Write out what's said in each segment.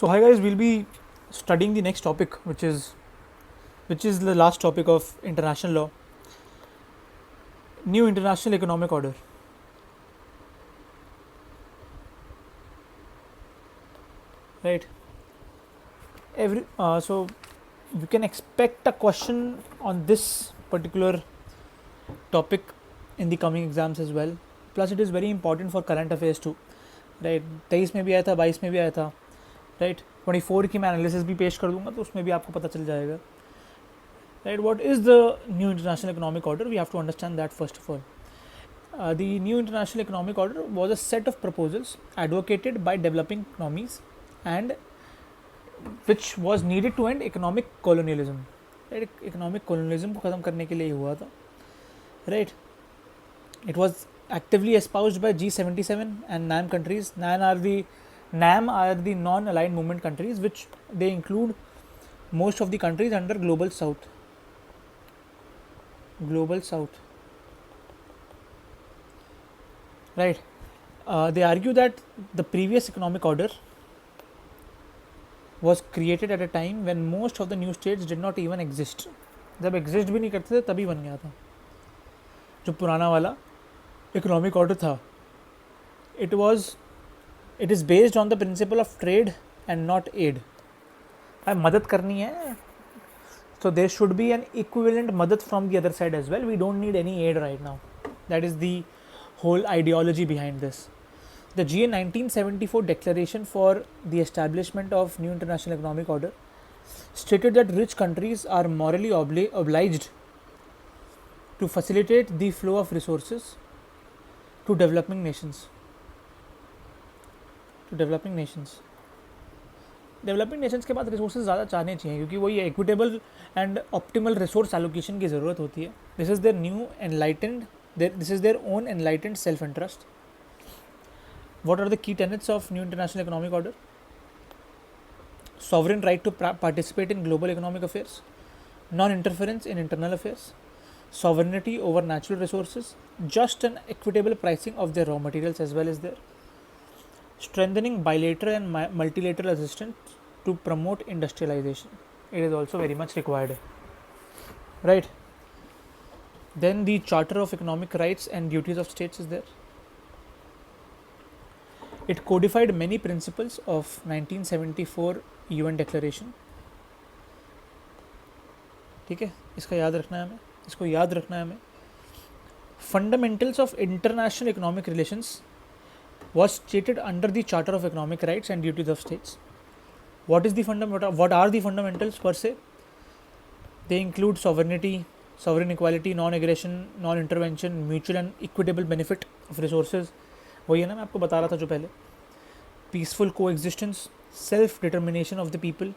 So hi guys, we'll be studying the next topic, which is the last topic of international law, new international economic order. Right. So you can expect a question on this particular topic in the coming exams as well. Plus, it is very important for current affairs too. Right. 23 में भी आया था, 22 में भी आया था. Right. 24 की मैं एनालिसिस भी पेश कर दूंगा, तो उसमें भी आपको पता चल जाएगा. Right. What is the new international economic order? We have to understand that first of all. The new international economic order was a set of proposals advocated by developing economies and which was needed to end economic colonialism. Right? Economic colonialism को ख़त्म करने के लिए हुआ था. Right? It was actively espoused by G77 and NAM countries. NAM are the non-aligned movement countries, which they include most of the countries under Global South. Global South. Right. They argue that the previous economic order was created at a time when most of the new states did not even exist. जब exist भी नहीं करते थे तभी बन गया था जो पुराना वाला economic order था. It is based on the principle of trade and not aid. मदद करनी है, so there should be an equivalent madad from the other side as well. We don't need any aid right now. That is the whole ideology behind this. The GA 1974 Declaration for the Establishment of New International Economic Order stated that rich countries are morally obliged to facilitate the flow of resources to developing nations. Developing Nations के बाद resources ज़्यादा चाहने चाहिए, क्योंकि वही equitable and optimal resource allocation की ज़रूरत होती है. This is their own enlightened self interest. What are the key tenets of new international economic order? Sovereign right to participate in global economic affairs, non-interference in internal affairs, sovereignty over natural resources, just and equitable pricing of their raw materials as well as there, strengthening bilateral and multilateral assistance to promote industrialization. It is also very much required. Right. Then the Charter of Economic Rights and Duties of States is there. It codified many principles of 1974 UN Declaration. ठीक है, इसको याद रखना है हमें. Fundamentals of international economic relations was stated under the Charter of Economic Rights and Duties of States. What are the fundamentals per se? They include sovereignty, sovereign equality, non-aggression, non-intervention, mutual and equitable benefit of resources. वही है ना, मैं आपको बता रहा था जो पहले. Peaceful coexistence, self determination of the people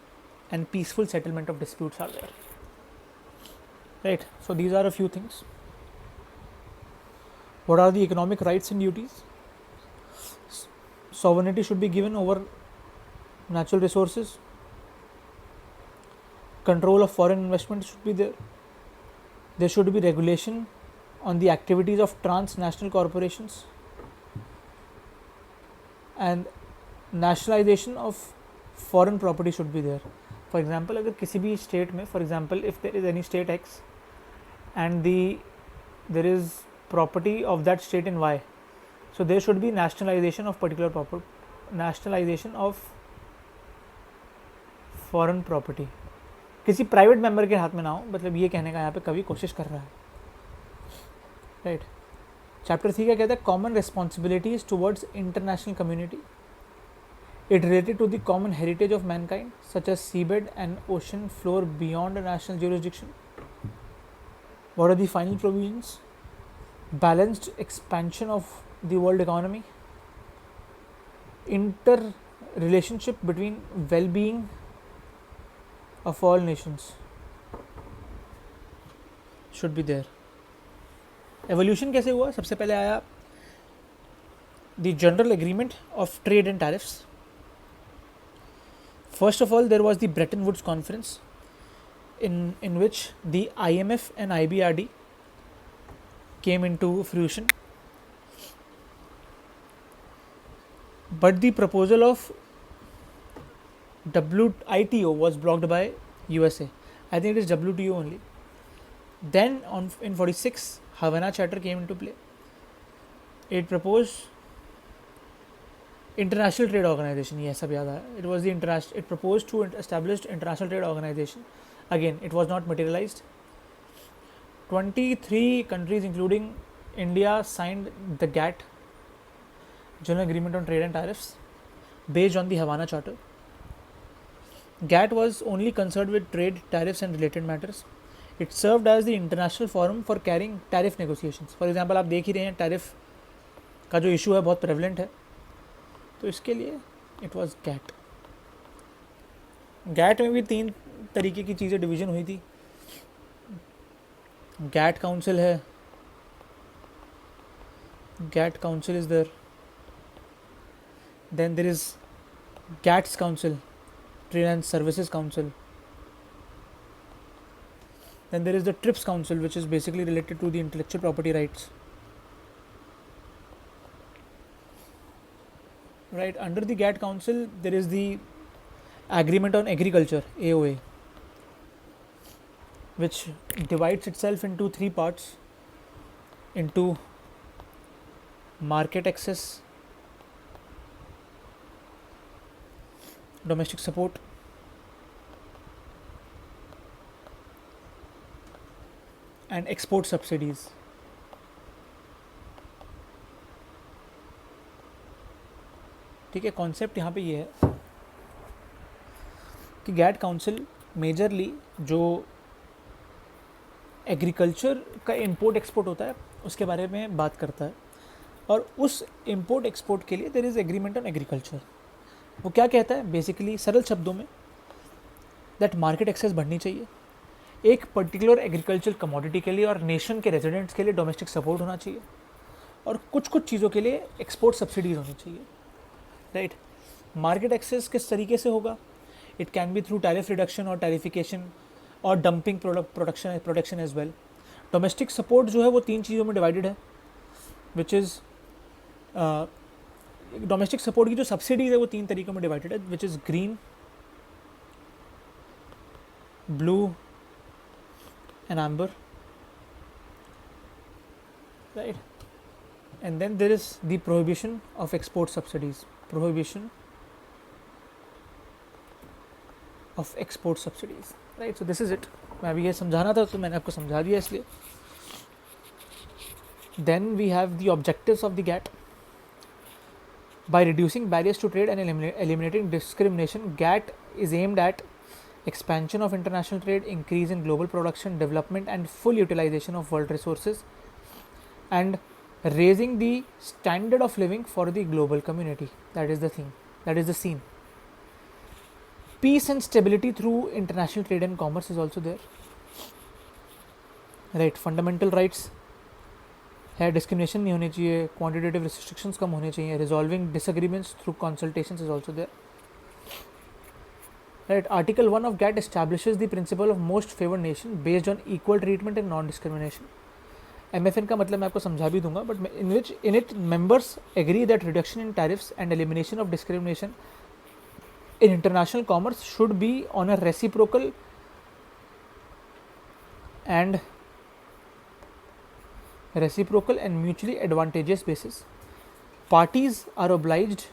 and peaceful settlement of disputes are there. Right. So these are a few things. What are the economic rights and duties? Sovereignty should be given over natural resources. Control of foreign investment should be there. There should be regulation on the activities of transnational corporations and nationalization of foreign property should be there. For example, अगर किसी भी state में, for example, if there is any state X and there is property of that state in Y, so there should be nationalization of foreign property. किसी private member के हाथ में ना हो, मतलब ये कहने का यहाँ पे कवि कोशिश कर रहा है. राइट. चैप्टर 3 क्या कहता है? Common responsibilities towards international community. It related to the common heritage of mankind, such as seabed and ocean floor beyond national jurisdiction. What are the final provisions? Balanced expansion of the world economy, interrelationship between well-being of all nations should be there. Evolution कैसे हुआ? सबसे पहले आया the General Agreement of Trade and Tariffs. First of all, there was the Bretton Woods Conference in which the IMF and IBRD came into fruition. But the proposal of WITO was blocked by USA. I think it is WTO only. Then in 46, Havana Charter came into play. It proposed International Trade Organization. Yes, ab yaad aaya. It was the international. It proposed to establish International Trade Organization. Again, it was not materialized. 23 countries, including India, signed the GATT, General Agreement on Trade and Tariffs, based on the Havana Charter. GATT was only concerned with trade, tariffs and related matters. It served as the international forum for carrying tariff negotiations. For example, आप देख ही रहे हैं tariff का जो issue है बहुत prevalent है, तो इसके लिए it was GATT. GATT में भी 3 तरीके की चीज़ें डिवीज़न हुई थी. GATT Council है, GATT Council is there. Then there is GATS Council, Trade and Services Council. Then there is the TRIPS Council, which is basically related to the intellectual property rights. Right, under the GATT Council, there is the Agreement on Agriculture, AOA, which divides itself into 3 parts, into market access, domestic support, and export subsidies. ठीक है, concept यहाँ पे ये है कि gate council majorly जो agriculture का import export होता है उसके बारे में बात करता है, और उस इंपोर्ट एक्सपोर्ट के लिए there is agreement on agriculture. वो क्या कहता है बेसिकली, सरल शब्दों में, दैट मार्केट एक्सेस बढ़नी चाहिए, एक पर्टिकुलर एग्रीकल्चर कमोडिटी के लिए और नेशन के रेजिडेंट्स के लिए डोमेस्टिक सपोर्ट होना चाहिए, और कुछ कुछ चीज़ों के लिए एक्सपोर्ट सब्सिडीज़ होनी चाहिए. राइट, मार्केट एक्सेस किस तरीके से होगा? It can be through tariff reduction और टैरिफिकेशन और dumping protection as well. Domestic support जो है वो 3 चीज़ों में डिवाइडेड है, विच इज़ डोमेस्टिक सपोर्ट की जो सब्सिडीज है वो 3 तरीकों में डिवाइडेड है, which is green, blue and amber. Right, and then there is the prohibition of export subsidies. Prohibition of export subsidies. Right, so this is it. मैं अभी ये समझाना था तो मैंने आपको समझा दिया इसलिए. Then we have the objectives of the GATT. By reducing barriers to trade and eliminating discrimination, GATT is aimed at expansion of international trade, increase in global production, development and full utilization of world resources, and raising the standard of living for the global community. That is the thing, that is the scene. Peace and stability through international trade and commerce is also there. Right, fundamental rights है, discrimination नहीं होनी चाहिए, quantitative restrictions कम होने चाहिए, resolving disagreements through consultations is also there. Right, Article 1 of GATT establishes the principle of most favored nation based on equal treatment and non-discrimination. MFN का मतलब मैं आपको समझा भी दूंगा, but in it members agree that reduction in tariffs and elimination of discrimination in international commerce should be on a reciprocal and mutually advantageous basis. Parties are obliged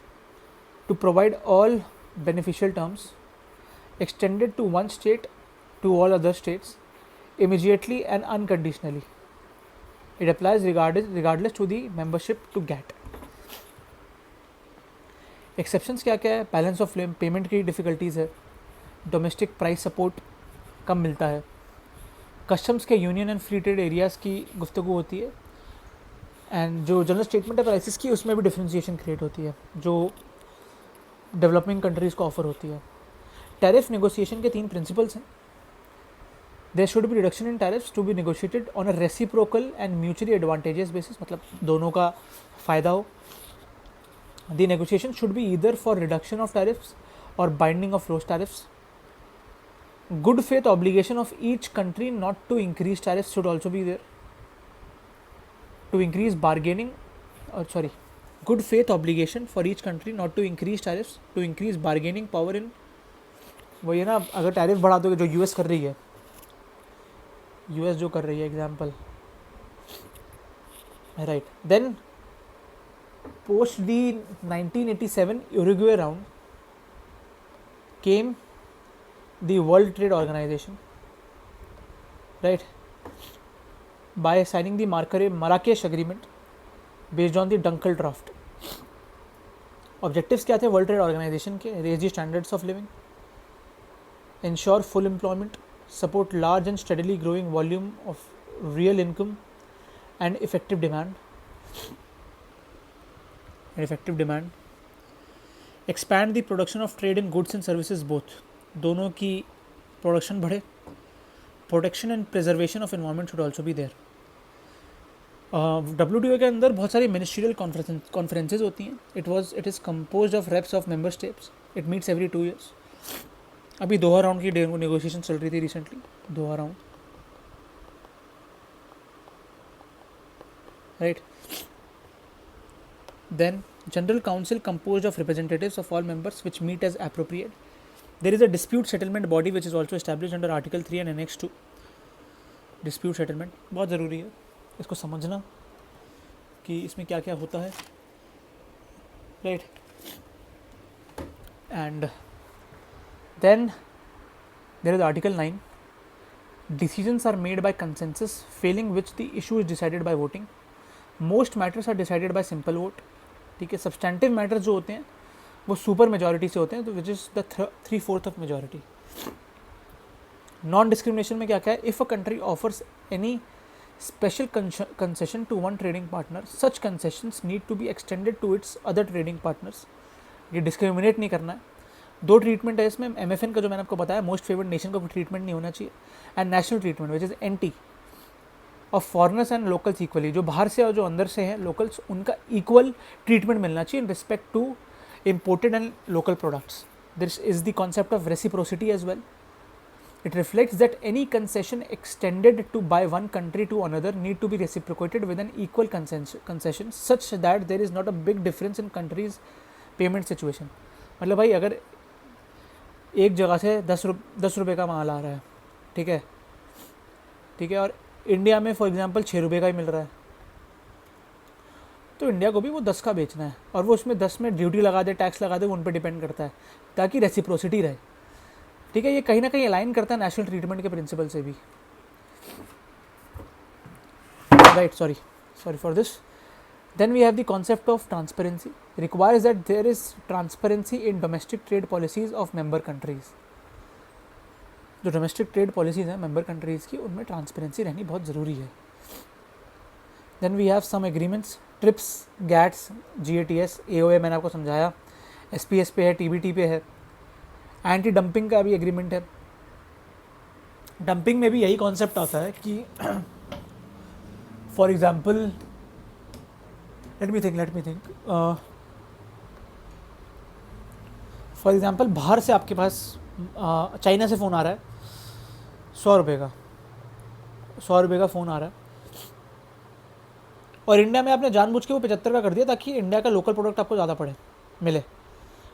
to provide all beneficial terms extended to one state to all other states immediately and unconditionally. It applies regardless to the membership to GATT. Exceptions क्या क्या है? Balance of payment की difficulties है, domestic price support कम मिलता है, customs के union and free trade areas की गुफ्तगू होती है, एंड जो जनरल स्टेटमेंट ऑफ प्राइसेस की उसमें भी डिफ्रेंशिएशन क्रिएट होती है जो डेवलपिंग कंट्रीज़ को ऑफर होती है. टैरिफ नेगोशिएशन के 3 प्रिंसिपल्स हैं. There should be reduction in tariffs to be negotiated on a reciprocal and mutually advantageous basis, मतलब दोनों का फ़ायदा हो. The negotiation should be either for reduction of tariffs or binding of those tariffs. Good faith obligation of each country not to increase tariffs should also be there. To increase bargaining, good faith obligation for each country not to increase tariffs, to increase bargaining power in वो ये ना, अगर tariff बढ़ा दोगे जो US कर रही है, यूएस जो कर रही है example, right. Then post the 1987 Uruguay round came the World Trade Organization, right, by signing the Marrakesh agreement based on the Dunkel draft. Objectives क्या थे वर्ल्ड ट्रेड ऑर्गेनाइजेशन के? Raise the standards of living, ensure full employment, support large and steadily growing volume of real income and effective demand, expand the production of trade in goods and services both, दोनों की production बढ़े, protection and preservation of environment should also be there. WTO के अंदर बहुत सारी ministerial conferences होती हैं। It is compose of reps of member states, it meets every 2 years। अभी दोहा राउंड की नेगोशिएशन चल रही थी recently, Doha round, right. Then general council composed of representatives of all members which meet as appropriate. There is a dispute settlement body which is also established under Article 3 and Annex 2. Dispute settlement बहुत ज़रूरी है इसको समझना कि इसमें क्या क्या होता है, right. And then there is article 9, decisions are made by consensus failing which the issue is decided by voting, most matters are decided by simple vote, ठीक है। सब्सटेंटिव मैटर्स जो होते हैं वो सुपर मेजॉरिटी से होते हैं, तो which is the 3/4 of majority. Non discrimination में क्या क्या है? If a country offers any special concession to one trading partner, such concessions need to be extended to its other trading partners. ये discriminate नहीं करना है। 2 ट्रीटमेंट है इसमें, MFN का जो मैंने आपको बताया, मोस्ट फेवर्ड नेशन का कोई ट्रीटमेंट नहीं होना चाहिए, and national treatment which is NT of foreigners and locals equally, जो बाहर से और जो अंदर से हैं लोकल्स, उनका इक्वल ट्रीटमेंट मिलना चाहिए in respect to imported and local products. This is the concept of reciprocity as well. It reflects that any concession extended to by one country to another need to be reciprocated with an equal concession such that there is not a big difference in countries payment situation. मतलब भाई अगर एक जगह से 10 रुपये का माल आ रहा है, ठीक है, और इंडिया में फॉर एग्जांपल 6 रुपये का ही मिल रहा है, तो इंडिया को भी वो 10 का बेचना है, और वो उसमें 10 में ड्यूटी लगा दे, टैक्स लगा दे, वो उन पर डिपेंड करता है, ताकि रेसिप्रोसिटी रहे, ठीक है। ये कहीं ना कहीं अलाइन करता है नेशनल ट्रीटमेंट के प्रिंसिपल से भी, right. Sorry for this. Then we have the concept of transparency, requires that there is transparency in domestic trade policies of member countries. जो डोमेस्टिक ट्रेड पॉलिसीज हैं मेंबर कंट्रीज़ की, उनमें transparency रहनी बहुत ज़रूरी है। Then we have some agreements, TRIPS, GATS, GATS, AOA मैंने आपको समझाया, SPS पे है, TBT पे है, एंटी डंपिंग का भी एग्रीमेंट है। डंपिंग में भी यही कॉन्सेप्ट आता है कि for example let me think for example बाहर से आपके पास चाइना से फ़ोन आ रहा है, 100 रुपये का फ़ोन आ रहा है, और इंडिया में आपने जानबूझ के वो 75 का कर दिया ताकि इंडिया का लोकल प्रोडक्ट आपको ज़्यादा मिले,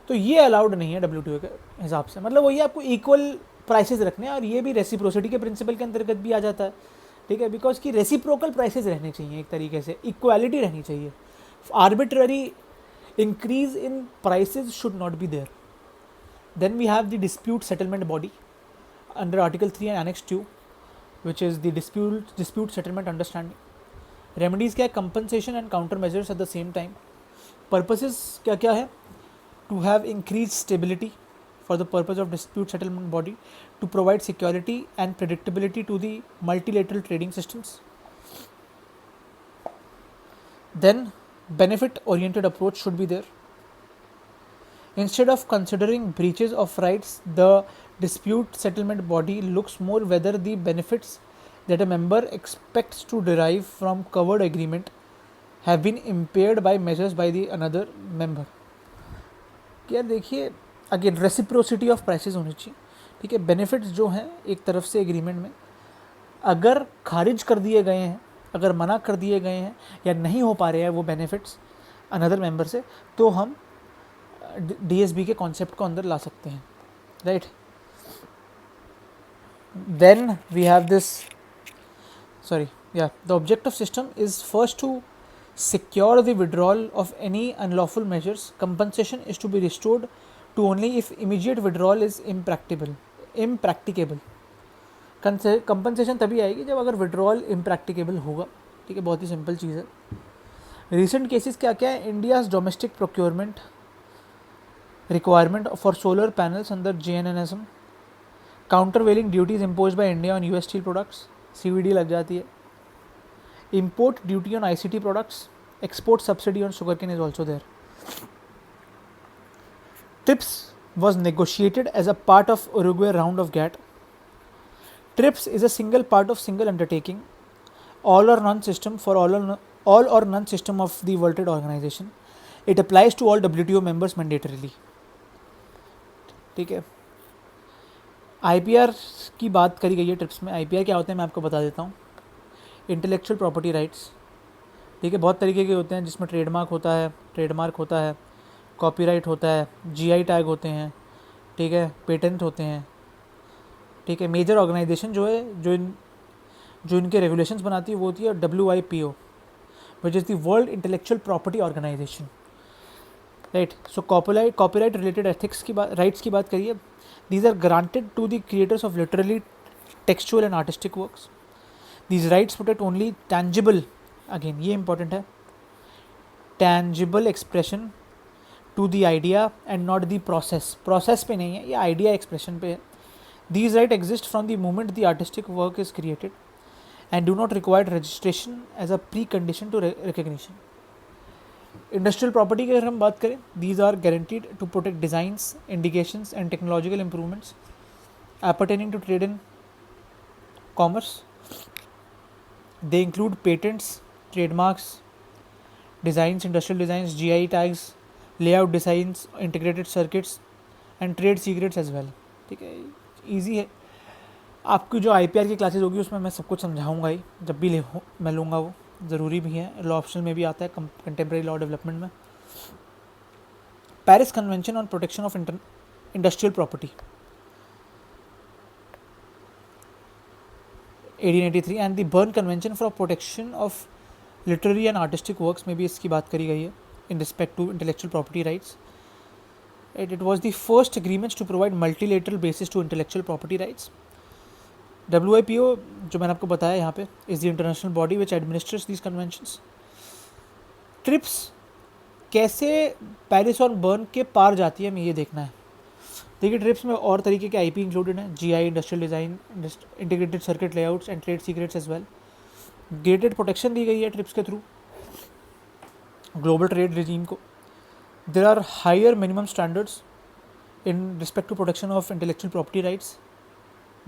तो ये अलाउड नहीं है WTO के हिसाब से। मतलब वही आपको इक्वल प्राइसेस रखने हैं, और ये भी रेसिप्रोसिटी के प्रिंसिपल के अंतर्गत भी आ जाता है, ठीक है, बिकॉज की रेसिप्रोकल प्राइसेस रहने चाहिए, एक तरीके से इक्वालिटी रहनी चाहिए। Arbitrary increase in prices should not be there. Then we have the dispute settlement body under article 3 and Annex 2 which is the dispute settlement understanding. Remedies क्या है? Compensation and counter measures at the same time. Purposes क्या क्या है? To have increase stability for the purpose of dispute settlement body, to provide security and predictability to the multilateral trading systems. Then benefit oriented approach should be there. Instead of considering breaches of rights, the dispute settlement body looks more whether the benefits that a member expects to derive from covered agreement have been impaired by measures by the another member. यार देखिए, again reciprocity of prices होनी चाहिए, ठीक है। Benefits जो हैं एक तरफ से एग्रीमेंट में अगर खारिज कर दिए गए हैं, अगर मना कर दिए गए हैं या नहीं हो पा रहे हैं वो बेनिफिट्स अनदर मेंबर से, तो हम DSB के कॉन्सेप्ट को अंदर ला सकते हैं, right. Then we have this, sorry, yeah, the objective system is first to secure the withdrawal of any unlawful measures. Compensation is to be restored to only if immediate withdrawal is impracticable. Compensation तभी आएगी जब अगर withdrawal impracticable होगा. ठीक है, बहुत ही simple चीज़ है. Recent cases क्या क्या है? India's domestic procurement requirement for solar panels under JNNSM, countervailing duties impose by India on US steel products, CVD लग जाती है. Import duty on ICT products, export subsidy on sugar cane is also there. TRIPS was negotiated as a part of Uruguay round of GATT. TRIPS is a single part of single undertaking, all or none system for all or none system of the World Trade Organization. It applies to all WTO members mandatorily. ठीक है. IPR की बात करी गई है trips में. IPR क्या होते हैं मैं आपको बता देता हूँ. Intellectual property rights. ठीक है, बहुत तरीके के होते हैं जिसमें ट्रेडमार्क होता है, कॉपीराइट होता है, GI टैग होते हैं. ठीक है, पेटेंट होते हैं. ठीक है, मेजर ऑर्गेनाइजेशन जो है जो इनके रेगुलेशंस बनाती है वो होती है WIPO, which is the world intellectual property organization. Right. So copyright related ethics की राइट्स की बात करिए. These are granted to the creators of literally textual and artistic works. These rights protect only tangible, again ये important है, tangible expression to the idea and not the process पे नहीं है, ये आइडिया एक्सप्रेशन पे है. These rights exist from the moment the artistic work is created and do not require registration as a precondition to recognition. Industrial property की अगर हम बात करें, these are guaranteed to protect designs, indications and technological improvements appertaining to trade and commerce. They include patents, trademarks, designs, industrial designs, GI tags, layout designs, integrated circuits and trade secrets as well. ठीक है, easy है. आपकी जो IPR की classes होगी उसमें मैं सब कुछ समझाऊंगा ही, जब भी मैं लूँगा वो ज़रूरी भी है. लॉ ऑप्शनल में भी आता है, कंटेम्प्रेरी लॉ डेवलपमेंट में. Paris convention on protection of industrial property 1883 and the Berne convention for protection of literary and artistic works में भी इसकी बात करी गई है in respect to intellectual property rights. It was the first agreements to provide multilateral basis to intellectual property rights. WIPO जो मैंने आपको बताया यहाँ पे is the international body which administers these conventions. TRIPS कैसे पेरिस और बर्न के पार जाती है हमें ये देखना है. देखिए, ट्रिप्स में और तरीके के IP इंक्लूडेड हैं, GI, industrial design, integrated circuit layouts and trade secrets as well. Graded protection दी गई है ट्रिप्स के थ्रू ग्लोबल ट्रेड रिजीम को. There are higher minimum standards in respect to protection of intellectual property rights.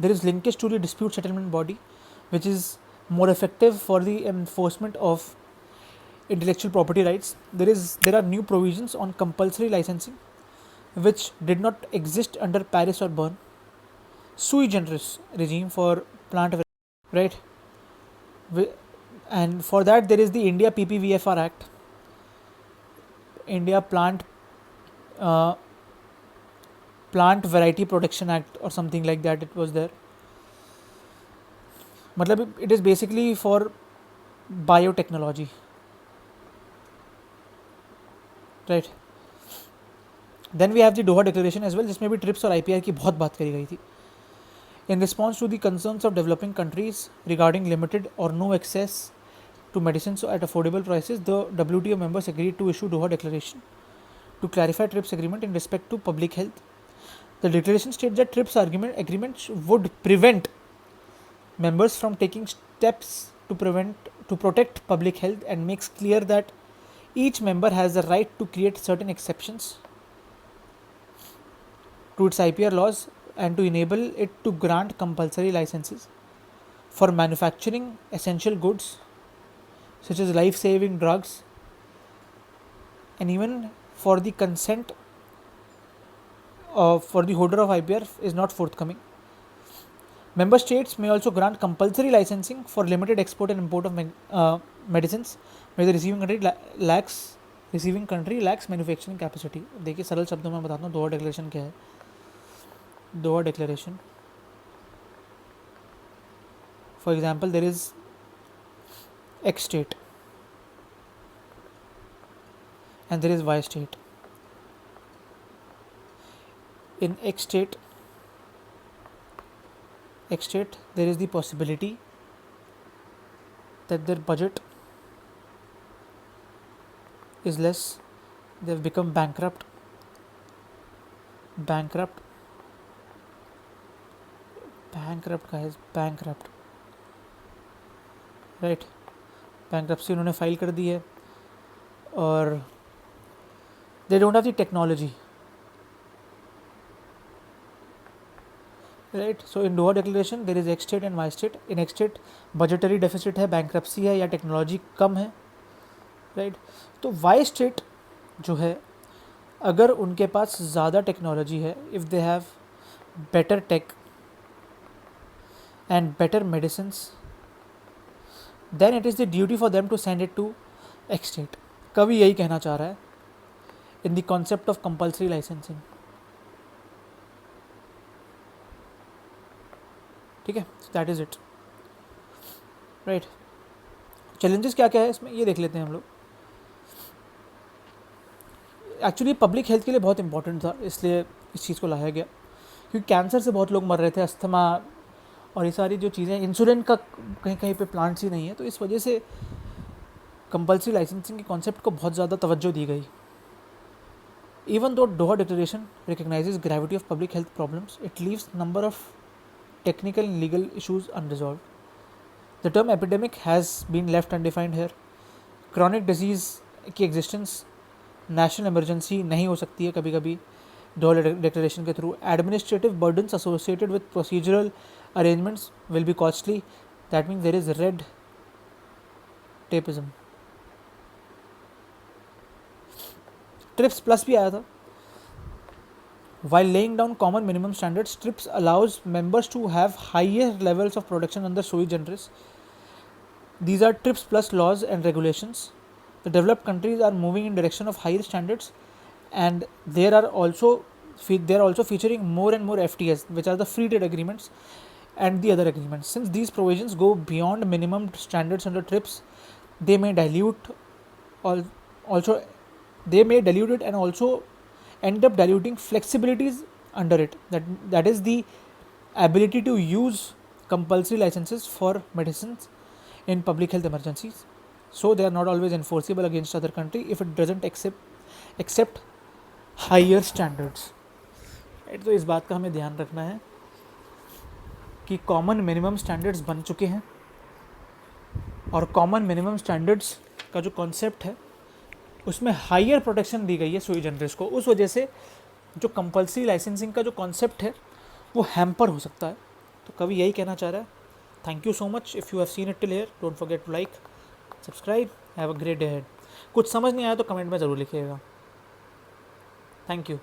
There is linkage to the dispute settlement body, which is more effective for the enforcement of intellectual property rights. There are new provisions on compulsory licensing, which did not exist under Paris or Bern. Sui generis regime for plant, right? And for that there is the India PPVFR Act. India Plant Variety Protection Act or something like that, it was there. मतलब it is basically for biotechnology, right? Then we have the Doha Declaration as well, जिसमें भी trips और IPR की बहुत बात करी गई थी. In response to the concerns of developing countries regarding limited or no access to medicines at affordable prices, the WTO members agreed to issue Doha Declaration to clarify TRIPS agreement in respect to public health. The declaration states that TRIPS agreements would prevent members from taking steps to protect public health and makes clear that each member has the right to create certain exceptions to its IPR laws and to enable it to grant compulsory licenses for manufacturing essential goods such as life-saving drugs, and even for the consent for the holder of IPR is not forthcoming. Member states may also grant compulsory licensing for limited export and import of medicines where the receiving country lacks manufacturing capacity. देखिए, सरल शब्दों में बताता हूँ दोहा declaration क्या है. दोहा declaration For example, there is X state and there is Y state. In X state, there is the possibility that their budget is less, they've become bankrupt, guys, right, bankruptcy उन्होंने file कर दी है और they don't have the technology, right. So in Doha declaration there is X state and Y state. In X state budgetary deficit है, bankruptcy है या technology कम है, right. तो वाई स्टेट जो है, अगर उनके पास ज़्यादा टेक्नोलॉजी है, if they have better tech and better medicines, then it is the duty for them to send it to X state. कवि यही कहना चाह रहा है in the concept of compulsory licensing. ठीक है, so that is it, right. challenges क्या क्या है इसमें ये देख लेते हैं हम लोग. एक्चुअली पब्लिक हेल्थ के लिए बहुत इंपॉर्टेंट था, इसलिए इस चीज़ को लाया गया, क्योंकि कैंसर से बहुत लोग मर रहे थे, अस्थमा और ये सारी जो चीज़ें, इंसुलिन का कहीं कहीं पे प्लांट्स ही नहीं है, तो इस वजह से कंपल्सरी लाइसेंसिंग के कॉन्सेप्ट को बहुत ज़्यादा तवज्जो दी गई. Even though Doha declaration recognizes gravity of public health problems, it leaves number of technical and legal issues unresolved. The term epidemic has been left undefined here. Chronic disease की existence national emergency नहीं हो सकती है कभी कभी Doha declaration के through. Administrative burdens associated with procedural arrangements will be costly. That means there is red tapeism. TRIPS plus भी आया था. While laying down common minimum standards, TRIPS allows members to have higher levels of protection under sui generis. These are TRIPS plus laws and regulations. The developed countries are moving in direction of higher standards, and they are also featuring more and more FTAs, which are the free trade agreements, and the other agreements. Since these provisions go beyond minimum standards under TRIPS, they may dilute it and also end up diluting flexibilities under it. That is the ability to use compulsory licenses for medicines in public health emergencies. So they are not always enforceable against other country if it doesn't accept higher standards. तो इस बात का हमें ध्यान रखना है कि common minimum standards बन चुके हैं, और कॉमन मिनिमम स्टैंडर्ड्स का जो कॉन्सेप्ट है उसमें हायर प्रोटेक्शन दी गई है सुई जनरस को. उस वजह से जो कंपल्सरी लाइसेंसिंग का जो कॉन्सेप्ट है वो हैम्पर हो सकता है. तो कभी यही कहना चाह रहा है. Thank you so much. If you have seen it till here, don't forget to like, subscribe. Have a great day ahead. कुछ समझ नहीं आया तो कमेंट में ज़रूर लिखिएगा. Thank you.